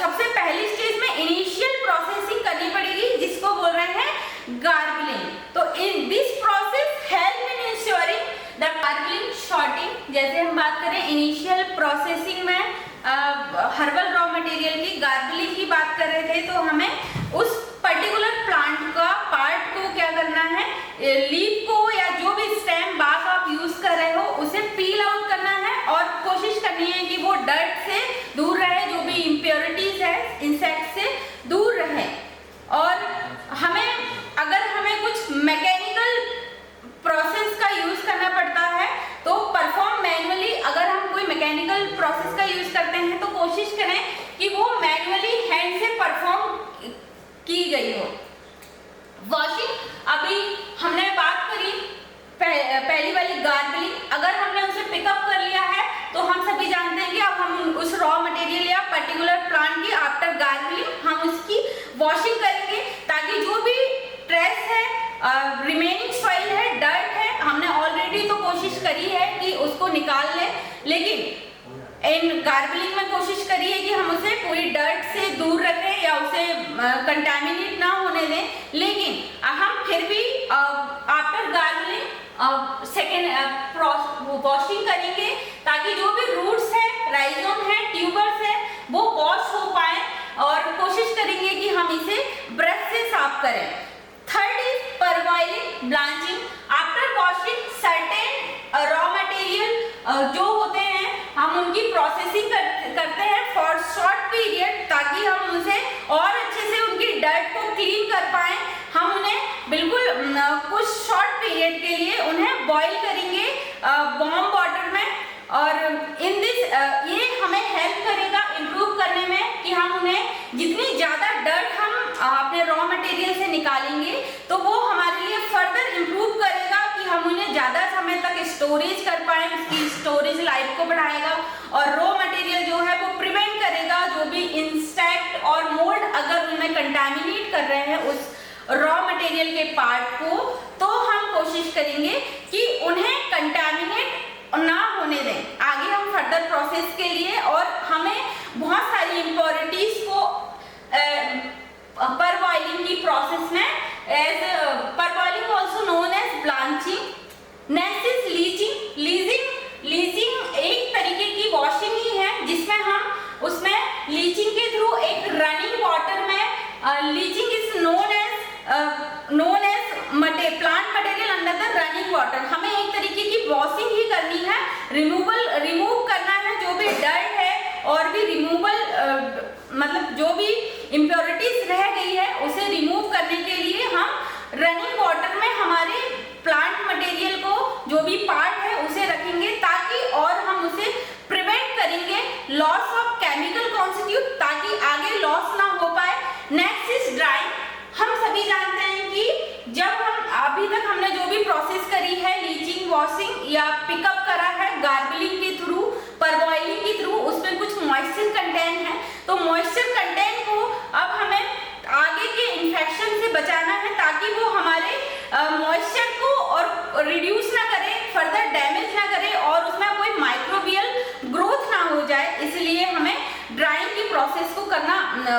सबसे पहली स्टेज में इनिशियल प्रोसेसिंग करनी पड़ेगी, जिसको बोल रहे हैं गार्बलिंग। तो in this process help in ensuring the garbling sorting. जैसे हम बात करें इनिशियल प्रोसेसिंग में हर्बल रॉ मटेरियल की गार्बलिंग की बात कर रहे थे, तो हमें उस पर्टिकुलर प्लांट का पार्ट को क्या करना है, लीफ को या जो भी स्टेम बाग आप यूज कर रहे हो उसे पील आउट करना है, और कोशिश करनी है कि वो डर्ट से दूर रहे, जो भी इम्प्योरिटीज है इंसेक्ट से दूर रहे। और अगर हमें कुछ मैकेनिकल प्रोसेस का यूज करना पड़ता है तो परफॉर्म मैनुअली। अगर हम कोई मैकेनिकल प्रोसेस का यूज करते हैं तो कोशिश करें कि वो मैनुअली हैंड से परफॉर्म की गई हो। वॉशिंग, अभी हमने बात करी पहली वाली गार्बलिंग। अगर हमने उसे पिकअप कर लिया है तो हम सभी जानते हैं कि अब हम उस रॉ मटेरियल या पर्टिकुलर प्लांट की आफ्टर गार्बलिंग हम उसकी वॉशिंग करेंगे, ताकि जो भी ट्रेस है, रिमेनिंग सॉइल है, डर्ट है, हमने ऑलरेडी तो कोशिश करी है कि उसको निकाल लें, लेकिन इन गार्बलिंग में कोशिश करिए कि हम उसे पूरी डर्ट से दूर रखें या उसे कंटामिनेट ना होने दें। लेकिन हम फिर भी आफ्टर गार्बलिंग सेकेंड वॉशिंग करेंगे, ताकि जो भी रूट्स है, राइजोम है, ट्यूबर्स है, वो वॉश हो पाए, और कोशिश करेंगे कि हम इसे ब्रश से साफ करें। Third is parboiling blanching. After washing certain raw material जो होते हैं हम उनकी प्रोसेसिंग करते हैं फॉर शॉर्ट पीरियड, ताकि हम उसे और अच्छे से उनकी डर्ट को क्लीन कर पाएं। हम उन्हें बिल्कुल कुछ शॉर्ट पीरियड के लिए उन्हें बॉईल करेंगे वार्म वाटर में, और इन दिस ये हमें हेल्प करेगा इम्प्रूव करने में कि हम उन्हें जितनी ज़्यादा डर्ट हम अपने रॉ मटेरियल से निकालेंगे तो वो हमारे लिए फर्दर इम्प्रूव करेगा कि हम उन्हें ज़्यादा समय तक स्टोरेज कर पाएँ, उसकी स्टोरेज लाइफ को बढ़ाएगा, और रॉ मटेरियल जो है वो प्रिवेंट करेगा जो भी इंसेक्ट और मोल्ड अगर उन्हें कंटामिनेट कर रहे हैं उस रॉ मटेरियल के पार्ट को, तो हम कोशिश करेंगे कि उन्हें कंटामिनेट ना होने दें आगे हम फर्दर प्रोसेस के लिए। और हमें बहुत सारी इम्प्योरिटीज को परबॉइलिंग की प्रोसेस में as parboiling also known as blanching, next is leaching. Leaching एक तरीके की वॉशिंग ही है जिसमें हम उसमें लीचिंग के थ्रू एक रनिंग वाटर में leaching is known as plant material under the running water. हमें एक तरीके की वॉशिंग ही करनी है, रिमूव करना है जो भी डर्ट है, और भी रिमूवल मतलब जो भी इम्प्योरिटीज रह गई है उसे रिमूव करने के लिए हम रनिंग वाटर में हमारे प्लांट मटेरियल को जो भी पार्ट है उसे रखेंगे, ताकि और हम उसे प्रिवेंट करेंगे लॉस ऑफ केमिकल कॉन्स्टिट्यूट, ताकि आगे लॉस ना हो पाए। Next is drawing. हम सभी जानते हैं कि जब हम अभी तक हमने जो भी प्रोसेस करी है लीचिंग, वॉशिंग या पिकअप करा है गार्बलिंग के थ्रू, परबॉइलिंग के थ्रू, उसमें कुछ मॉइस्चर कंटेंट है, तो मॉइस्चर कंटेंट को अब हमें आगे के इन्फेक्शन से बचाना है, ताकि वो हमारे मॉइस्चर को और रिड्यूस ना करे, फर्दर डैमेज ना करे, और उसमें कोई माइक्रोबियल ग्रोथ ना हो जाए। इसलिए हमें ड्राइंग की प्रोसेस को करना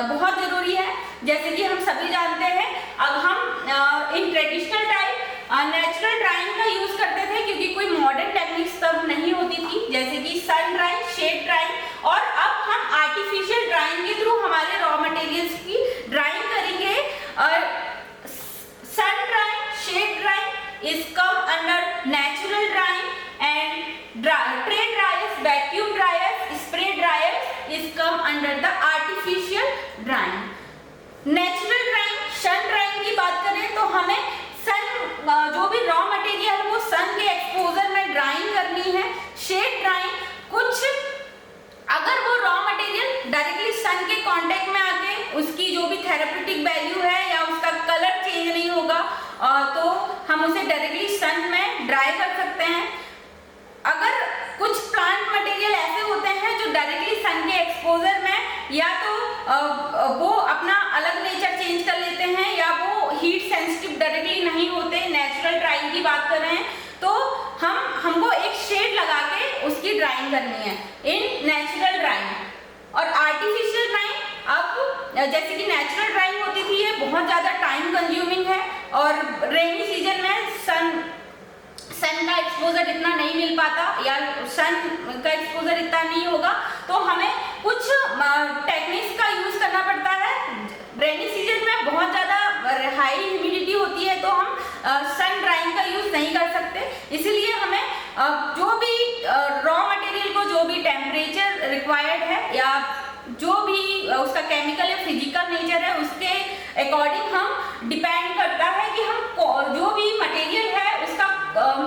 बहुत जरूरी है। जैसे कि हम सभी जानते हैं अब हम in traditional time natural drying का यूज करते थे, क्योंकि कोई मॉडर्न टेक्निक्स तब नहीं होती थी, जैसे कि सन ड्राइंग, शेड ड्राइंग, और अब हम आर्टिफिशियल ड्राइंग के थ्रू हमारे रॉ मटेरियल्स की ड्राइंग करेंगे। और sun drying, shade drying is come under natural drying, and tray dryers, vacuum dryers, spray dryers is come under the artificial drying. Natural drying, sun drying की बात करें तो हमें सन जो भी रॉ मटेरियल वो सन के एक्सपोजर में ड्राइंग करनी है। शेड ड्राइंग, कुछ अगर वो रॉ मटेरियल डायरेक्टली सन के कांटेक्ट में आके उसकी जो भी थेरेप्यूटिक वैल्यू है या उसका कलर चेंज नहीं होगा तो हम उसे डायरेक्टली सन में ड्राई कर सकते हैं। अगर कुछ प्लांट मटेरियल ऐसे होते हैं जो डायरेक्टली सन के एक्सपोजर में या तो वो अपना अलग नेचर चेंज कर लेते हैं या वो हीट सेंसिटिव डायरेक्टली नहीं होते, नेचुरल ड्राइंग की बात कर रहे हैं, तो हमको एक शेड लगा के उसकी ड्राइंग करनी है इन नेचुरल ड्राइंग। और आर्टिफिशियल ड्राइंग, अब जैसे कि नेचुरल ड्राइंग होती थी ये बहुत ज़्यादा टाइम कंज्यूमिंग है, और रेनी सीजन में सन का एक्सपोजर इतना नहीं मिल पाता या सन का एक्सपोजर इतना नहीं होगा, तो हमें कुछ टेक्निक्स का यूज करना पड़ता है। रेनी सीजन में बहुत ज़्यादा हाई ह्यूमिडिटी होती है तो हम सन ड्राइंग का यूज नहीं कर सकते, इसलिए हमें जो भी रॉ मटेरियल को जो भी टेम्परेचर रिक्वायर्ड है या जो भी उसका केमिकल या फिजिकल नेचर है उसके अकॉर्डिंग हम डिपेंड करता है कि हम जो भी मटेरियल है उसका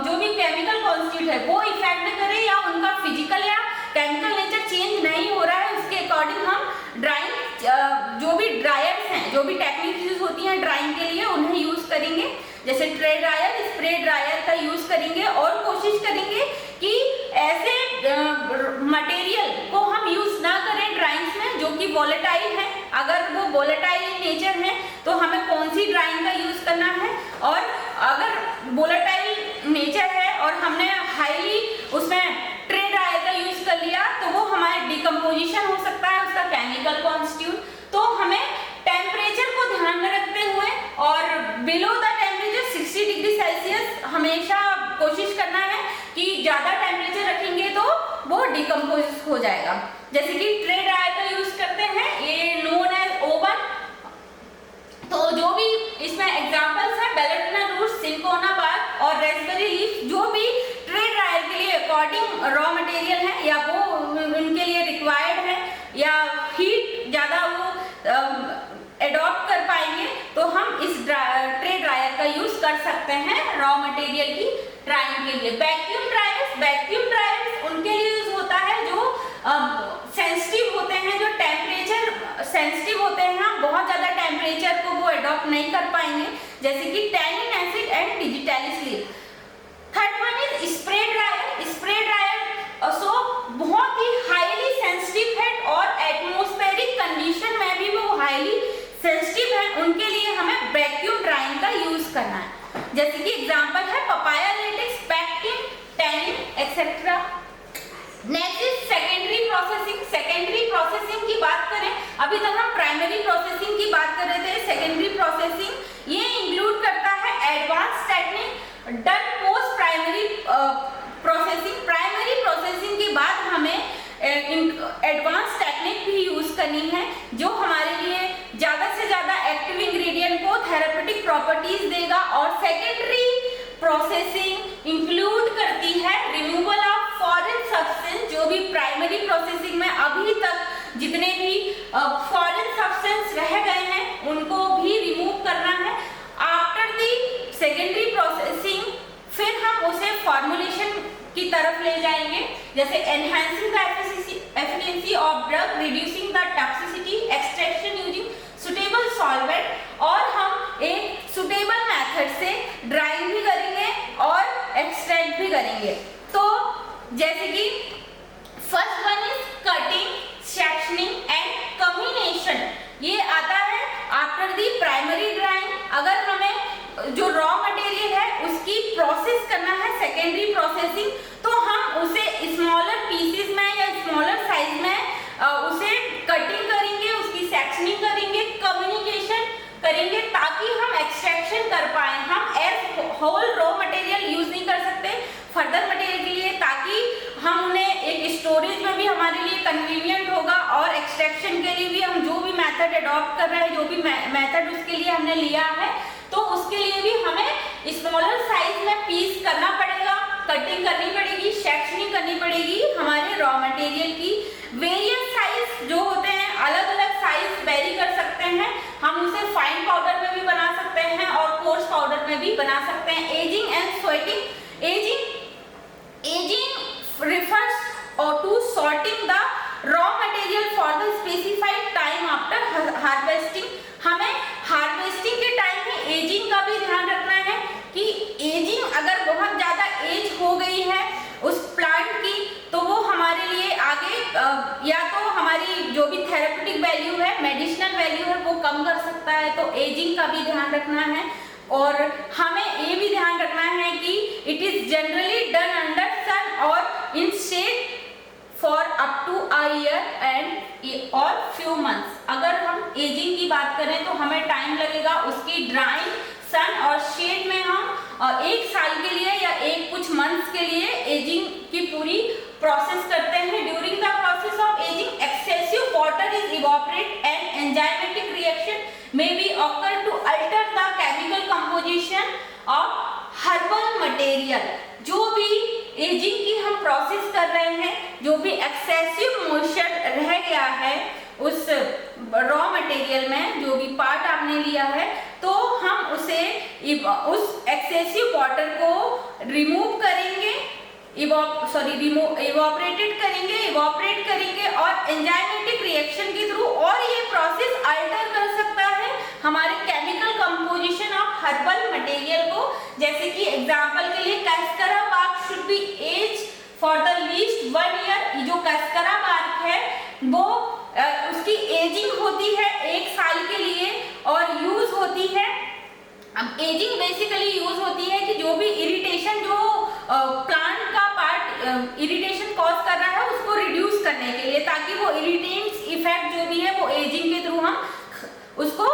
जो भी केमिकल कॉन्स्टिट्यूट है वो इफेक्ट न करे या उनका फिजिकल या केमिकल नेचर चेंज नहीं हो रहा है, उसके अकॉर्डिंग हम ड्राइंग जो भी ड्रायर्स हैं, जो भी टेक्निक्स यूज होती हैं ड्राइंग के लिए उन्हें यूज करेंगे, जैसे ट्रे ड्रायर, स्प्रे ड्रायर का यूज करेंगे और कोशिश करेंगे कि ऐसे मटेरियल को हम यूज ना करें ड्राइंग्स में जो कि वोलेटाइल है, अगर वो वोलेटाइल नेचर है तो हमें कौन सी ड्राइंग का यूज करना है, और अगर वोलेटाइल नेचर है और हमने हाईली उसमें ट्रे ड्रायर का यूज कर लिया तो वो हमारे डिकम्पोजिशन हो सकता है उसका केमिकल कॉन्स्टिट्यूट। तो हमें टेम्परेचर को ध्यान में रखते हुए और below the temperature 60 degree Celsius हमेशा कोशिश करना है कि ज्यादा टेम्परेचर रखेंगे तो वो डिकम्पोज हो जाएगा। जैसे कि ट्रे ड्रायर का यूज करते हैं, ये नोन एज ओवन। तो जो भी इसमें एग्जांपल्स हैं बेलेटिना रूट, सिंकोना बार्क और रास्पबेरी लीफ, जो भी ट्रे ड्रायर के लिए अकॉर्डिंग रॉ मटेरियल है या वो उनके लिए रिक्वायर्ड है या हीट ज्यादा वो एडॉप्ट कर पाएंगे तो हम इस ट्रे ड्रायर का यूज कर सकते हैं रॉ मटेरियल की ड्राइंग के लिए। वैक्यूम ड्रायर्स उनके लिए यूज होता है जो सेंसिटिव होते हैं, जो टेम्परेचर सेंसिटिव होते हैं, हम बहुत ज्यादा टेम्परेचर को वो एडॉप्ट नहीं कर पाएंगे, जैसे कि tannin acid and digitalis leaf. Third one is spray dryer so बहुत ही हाईली सेंसिटिव है और एटमॉस्फेरिक कंडीशन में भी वो हाईली सेंसिटिव है, उनके लिए हमें वैक्यूम ड्राइंग का यूज करना है। जैसे कि एग्जांपल है papaya latex, pectin, tannin etcetera. Next is secondary processing की बात करें, अभी तक हम प्राइमरी प्रोसेसिंग की बात कर रहे थे। सेकेंडरी प्रोसेसिंग ये इंक्लूड करता है advance technique done post primary processing. Primary processing के बाद हमें एडवांस टेक्निक भी यूज करनी है जो हमारे लिए ज्यादा से ज्यादा एक्टिव इंग्रेडिएंट को थेरेपेटिक प्रॉपर्टीज देगा। और सेकेंडरी प्रोसेसिंग इंक्लूड करती है रिमूवल ऑफ फॉरेन सब्सटेंस, जो भी प्राइमरी प्रोसेसिंग में अभी तक जितने भी फॉरेन सब्सटेंस रह गए हैं उनको भी रिमूव करना है। आफ्टर दी सेकेंडरी प्रोसेसिंग फिर हम उसे फॉर्मुलेशन की तरफ ले जाएंगे, जैसे enhancing the efficiency of drug, reducing the toxicity, extraction using suitable solvent, और हम एक सुटेबल मेथड से ड्राइंग भी करेंगे और एक्सट्रैक्ट भी करेंगे। तो जैसे कि first one is cutting, sectioning and combination, ये आता है आफ्टर दी प्राइमरी ड्राइंग। अगर हमें जो रॉ मटेरियल है उसकी प्रोसेस करना है सेकेंडरी प्रोसेसिंग, तो हम उसे स्मॉलर पीसेस में या स्मॉलर साइज में उसे कटिंग करेंगे, उसकी सेक्शनिंग करेंगे, कम्युनिकेशन करेंगे ताकि हम एक्सट्रैक्शन कर पाए। हम as whole raw material use नहीं कर सकते फर्दर मटेरियल के लिए, ताकि हम उन्हें एक स्टोरेज में भी हमारे लिए कन्वीनियंट होगा और एक्सट्रैक्शन के लिए भी हम जो भी मेथड अडॉप्ट कर रहे हैं, जो भी मेथड उसके लिए हमने लिया है, तो उसके लिए भी हमें स्मॉलर साइज में पीस करना पड़ेगा, कटिंग करनी पड़ेगी, सेक्शनिंग करनी पड़ेगी हमारे रॉ मटेरियल की। वेरियस साइज जो होते हैं, अलग अलग साइज वेरी कर सकते हैं, हम उसे फाइन पाउडर में भी बना सकते हैं और कोर्स पाउडर में भी बना सकते हैं। Ageing and sorting, ageing refers to sorting the raw material for the specified time after harvesting. हमें हार्वेस्टिंग के टाइम में एजिंग का भी ध्यान रखना है कि एजिंग अगर बहुत ज्यादा एज हो गई है उस प्लांट की तो वो हमारे लिए आगे या तो हमारी जो भी थेरेपेटिक वैल्यू है, मेडिसिनल वैल्यू है, वो कम कर सकता है। तो एजिंग का भी ध्यान रखना है और हमें ये भी ध्यान रखना है कि it is generally done under sun और in shade for up to a year and और फ्यू मंथ्स। अगर हम एजिंग की बात करें तो हमें टाइम लगेगा उसकी ड्राइंग, सन और शेड में हम एक साल के लिए या एक कुछ मंथ्स के लिए एजिंग की पूरी प्रोसेस करते हैं। During the process of ageing excessive water is evaporate and enzymatic reaction may be occur to alter the chemical composition of herbal material. जो भी एजिंग की हम प्रोसेस कर रहे हैं, जो भी एक्सेसिव मॉइस्चर रह गया है उस रॉ मटेरियल में, जो भी पार्ट आपने लिया है, तो हम उसे उस एक्सेसिव वाटर को रिमूव करेंगे, इवोपरेट करेंगे और एंजाइमेटिक रिएक्शन के थ्रू, और ये प्रोसेस अल्टर कर सकता है हमारे chemical composition of herbal material को। जैसे कि एग्जांपल के लिए cascara bark should be age for the least 1 year. जो कस्करा बार्क है वो उसकी एजिंग होती है 1 साल के लिए और यूज होती है। अब एजिंग बेसिकली यूज होती है कि जो भी इरिटेशन जो प्लांट का पार्ट इरिटेशन कॉज कर रहा है उसको रिड्यूस करने के लिए, ताकि वो इरिटेंट्स इफेक्ट जो भी है वो एजिंग के थ्रू हम उसको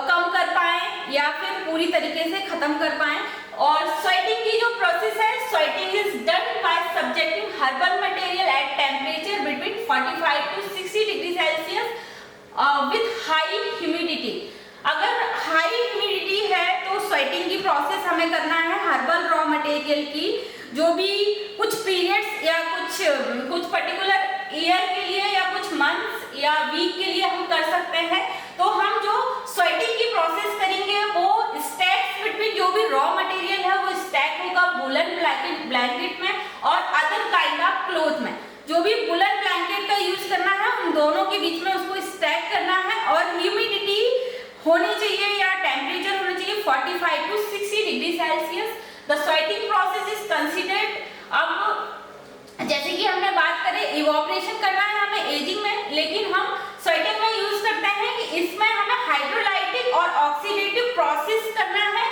कम कर पाए या फिर पूरी तरीके से खत्म कर पाए। और स्वेटिंग की जो प्रोसेस है, sweating is done by subjecting herbal material at temperature between 45 to 60 degree Celsius with high humidity. अगर हाई ह्यूमिडिटी है तो स्वेटिंग की प्रोसेस हमें करना है हर्बल रॉ मटेरियल की, जो भी कुछ पीरियड्स या कुछ पर्टिकुलर ईयर के लिए या कुछ मंथ्स या वीक के लिए हम कर सकते हैं। तो हम जो स्वेटिंग की प्रोसेस करेंगे वो स्टैक्स बिटवीन जो भी रॉ मटेरियल है वो स्टैक होगा वुलन ब्लैंकेट में और अदर काइंड ऑफ क्लोथ में। जो भी वुलन ब्लैंकेट का यूज करना है उन दोनों के बीच में उसको स्टैक करना है और ह्यूमिडिटी होनी चाहिए या टेम्परेचर होना चाहिए 45 to 60 degree Celsius. The sweating process is considered. अब जैसे कि हमने बात करें इवोपरेशन करना है हमें एजिंग में, लेकिन हम स्वेटिंग में यूज करते हैं कि इसमें हमें हाइड्रोलाइटिक और ऑक्सीडेटिव प्रोसेस करना है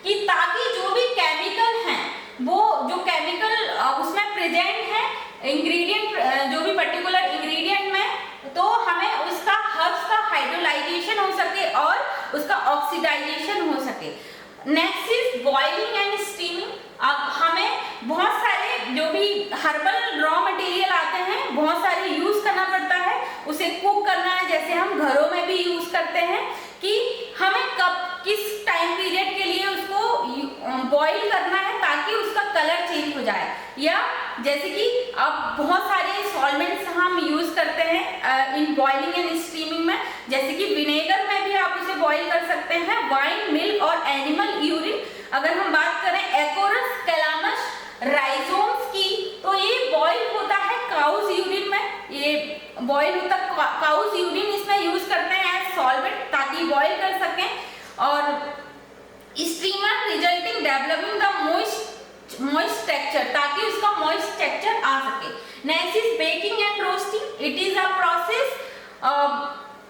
कि ताकि जो भी केमिकल हैं वो जो केमिकल उसमें प्रेजेंट है इंग्रेडिएंट जो भी पर्टिकुलर इंग्रेडिएंट में, तो हमें उसका हर्ब्स का हाइड्रोलाइजेशन हो सके और उसका ऑक्सीडाइजेशन हो सके। Next is boiling and steaming. अब हमें बहुत सारे जो भी हर्बल रॉ मटेरियल आते हैं बहुत सारे यूज करना पड़ता है, उसे कुक करना है, जैसे हम घरों में भी यूज करते हैं कि हमें कब किस टाइम पीरियड के लिए उसको बॉईल करना है ताकि उसका कलर चेंज हो जाए। या जैसे कि अब बहुत सारे सॉल्वेंट्स हम यूज करते हैं इन बॉइलिंग एंड स्टीमिंग में, जैसे कि विनेगर में भी आप उसे बॉईल कर सकते हैं, वाइन, मिल्क और एनिमल यूरिन। अगर हम बात करें एकोरस कैलामस राइजोम्स की, तो ये बॉईल होता है काउज यूरिन में, ये बॉईल होता काउज यूरिन इसमें यूज करते हैं एज सॉल्वेंट ताकि बॉईल कर सकें। और steamer resulting developing the moist texture, ताकि उसका मॉइस्ट टेक्सचर आ सके। Next is baking and roasting. It is a process.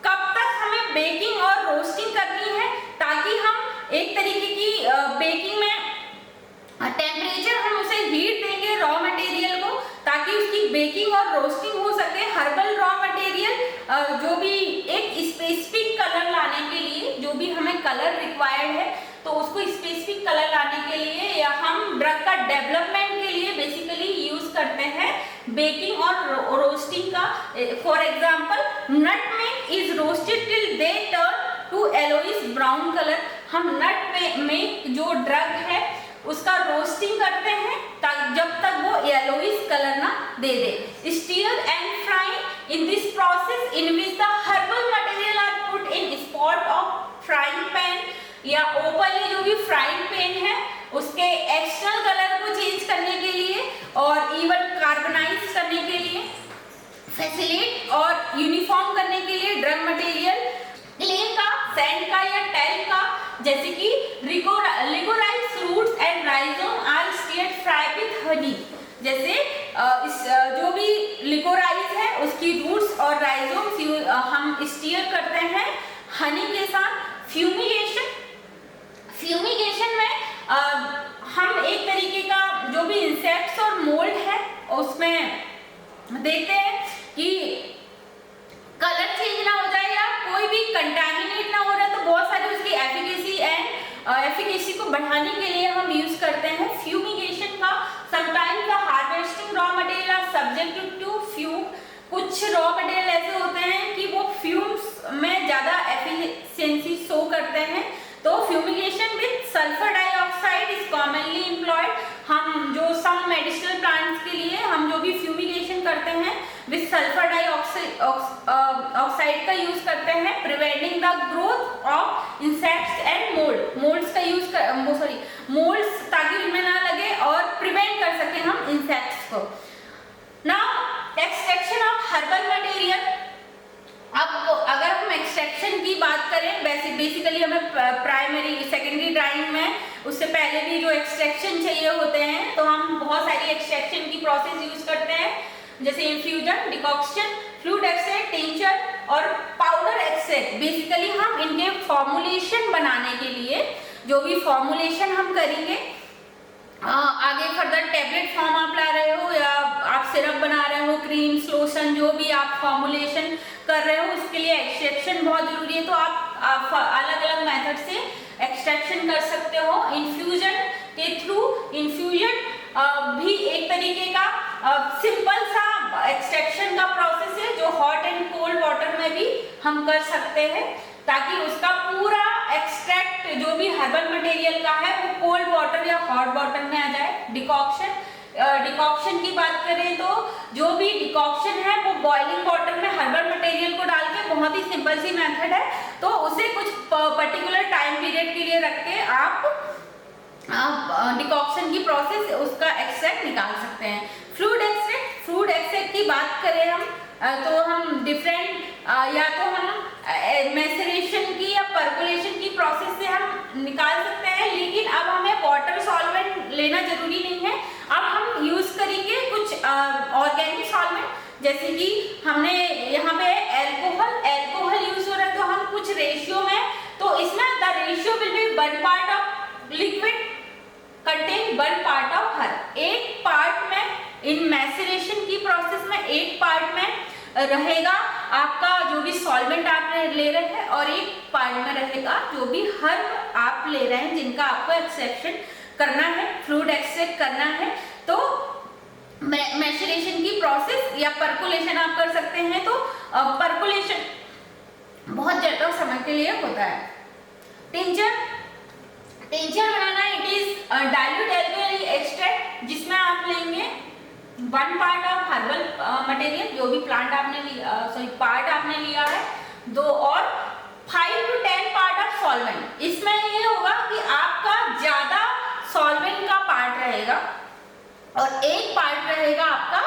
कब तक हमें बेकिंग और रोस्टिंग करनी है ताकि हम एक तरीके की बेकिंग में टेम्परेचर हम उसे हीट देंगे रॉ मटेरियल को ताकि उसकी बेकिंग और रोस्टिंग हो सके। हर्बल रॉ मटेरियल जो भी एक स्पेसिफिक कलर लाने के लिए जो भी हमें कलर रिक्वायर्ड है तो उसको स्पेसिफिक कलर लाने के लिए या हम ड्रग का डेवलपमेंट के लिए बेसिकली यूज करते हैं बेकिंग और रोस्टिंग का। For example nutmeg is roasted till they turn to yellowish brown colour. हम नट में जो ड्रग है उसका रोस्टिंग करते हैं जब तक वो येलोइश कलर ना दे दे। Stir and frying in this process in which the herbal material are put in spot of frying pan या ओपनली जो भी फ्राइंग पैन है उसके एक्सटर्नल कलर को चेंज करने के लिए और इवन कार्बनाइज करने के लिए, फैसिलिटेट और यूनिफॉर्म करने के लिए ड्रग मटेरियल क्ले का, सैंड का या टेल का, जैसे कि liquorice roots and rhizome are stirred fry with honey. जैसे जो भी लिकोराइज है उसकी रूट्स और राइजोम्स हम स्टीयर करते हैं हनी के साथ। फ्यूमिगेशन में हम एक तरीके का जो भी इंसेक्ट्स और मोल्ड है उसमें देखते हैं कि कलर चेंज ना हो जाए या कोई भी कंटामिनेट ना हो रहा, तो बहुत सारी उसकी एफिकेसी को बढ़ाने के लिए हम यूज करते हैं फ्यूमिगेशन का। Sometimes the harvesting raw material are subjected to fume. कुछ रॉ मटेरियल ऐसे होते हैं कि वो फ्यूम्स में ज्यादा एफिशिएंसी शो करते हैं, तो fumigation with sulphur dioxide is commonly employed. हम जो सम मेडिसिनल प्लांट्स के लिए हम जो भी फ्यूमिगेशन करते हैं विद सल्फर डाइऑक्साइड का यूज करते हैं, preventing the growth of insects and moulds का यूज मोल्ड्स ताकि उनमें ना लगे और प्रिवेंट कर सके हम इंसेक्ट्स को। Now extraction of herbal material. अब अगर हम एक्सट्रैक्शन की बात करें, बेसिकली हमें प्राइमरी सेकेंडरी ड्राइंग में उससे पहले भी जो एक्सट्रैक्शन चाहिए होते हैं तो हम बहुत सारी एक्सट्रैक्शन की प्रोसेस यूज करते हैं। जैसे infusion, decoction, fluid extract, tincture और पाउडर एक्सट्रैक्ट। बेसिकली हम इनके फॉर्मुलेशन बनाने के लिए जो भी फॉर्मुलेशन हम करेंगे, आगे फर्दर टैबलेट फॉर्म आप ला रहे हो या आप सिरप बना रहे हो, क्रीम्स, लोशन, जो भी आप फॉर्मुलेशन कर रहे हो उसके लिए एक्सट्रैक्शन बहुत जरूरी है। तो आप अलग अलग मेथड से एक्सट्रैक्शन कर सकते हो। इन्फ्यूजन के थ्रू, इन्फ्यूजन भी एक तरीके का सिंपल सा एक्सट्रैक्शन का प्रोसेस है जो हॉट एंड कोल्ड वाटर में भी हम कर सकते हैं, ताकि उसका पूरा एक्सट्रैक्ट जो भी हर्बल मटेरियल का है वो कोल्ड वाटर या हॉट वाटर में आ जाए। डिकॉक्शन, डिकॉक्शन की बात करें तो जो भी डिकॉक्शन है वो बॉइलिंग वाटर में हर्बल मटेरियल को डाल के, बहुत ही सिंपल सी मेथड है, तो उसे कुछ पर्टिकुलर टाइम पीरियड के लिए रख के आप डिकॉक्शन की प्रोसेस उसका एक्सट्रैक्ट निकाल सकते हैं। फ्लूइड एक्सट्रैक्ट, फ्लूइड एक्सट्रैक्ट की बात करें हम तो हम डिफरेंट या तो हम मैसरेशन की या पर्कुलेशन की प्रोसेस से हम निकाल सकते हैं, लेकिन अब हमें वाटर सॉल्वेंट लेना जरूरी नहीं है। अब हम यूज करेंगे कुछ ऑर्गेनिक सॉल्वेंट, जैसे कि हमने यहाँ पे एल्कोहल यूज हो रहा है, तो हम कुछ रेशियो में, तो इसमें the ratio will be 1 part of liquid contain 1 part of her. एक पार्ट में इन मैसरेशन की प्रोसेस में एक पार्ट में रहेगा आपका जो भी सॉल्वेंट आप ले रहे हैं, और एक पार्ट में रहेगा जो भी हर्ब आप ले रहे हैं जिनका आपको एक्सट्रैक्शन करना है, फ्लूइड एक्सट्रैक्ट करना है। तो मैसरेशन की प्रोसेस या पर्कुलेशन आप कर सकते हैं। तो पर्कुलेशन बहुत ज्यादा समय के लिए होता है। Tincture, tincture banana, it is dilute alcohol extract, जिसमें आप लेंगे 1 पार्ट ऑफ हर्बल मटेरियल, जो भी प्लांट आपने लिया, पार्ट आपने लिया है, 2 और 5 to 10 पार्ट ऑफ सॉल्वेंट। इसमें ये होगा कि आपका ज्यादा सॉल्वेंट का पार्ट रहेगा और एक पार्ट रहेगा आपका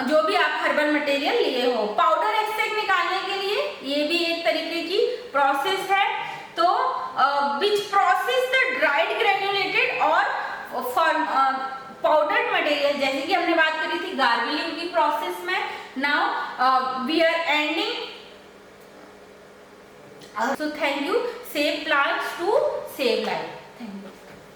जो भी आप हर्बल मटेरियल लिए हो। पाउडर एक्सट्रैक्ट निकालने के लिए ये भी एक तरीके की प्रोसेस है। तो विच प्रोसेस द ड्राइड ग्रेन्युलेटेड और पाउडर्ड मटेरियल, जैसे कि हमने बात करी थी गार्गलिंग की प्रोसेस में। Now we are ending, so thank you. Save plants to save life.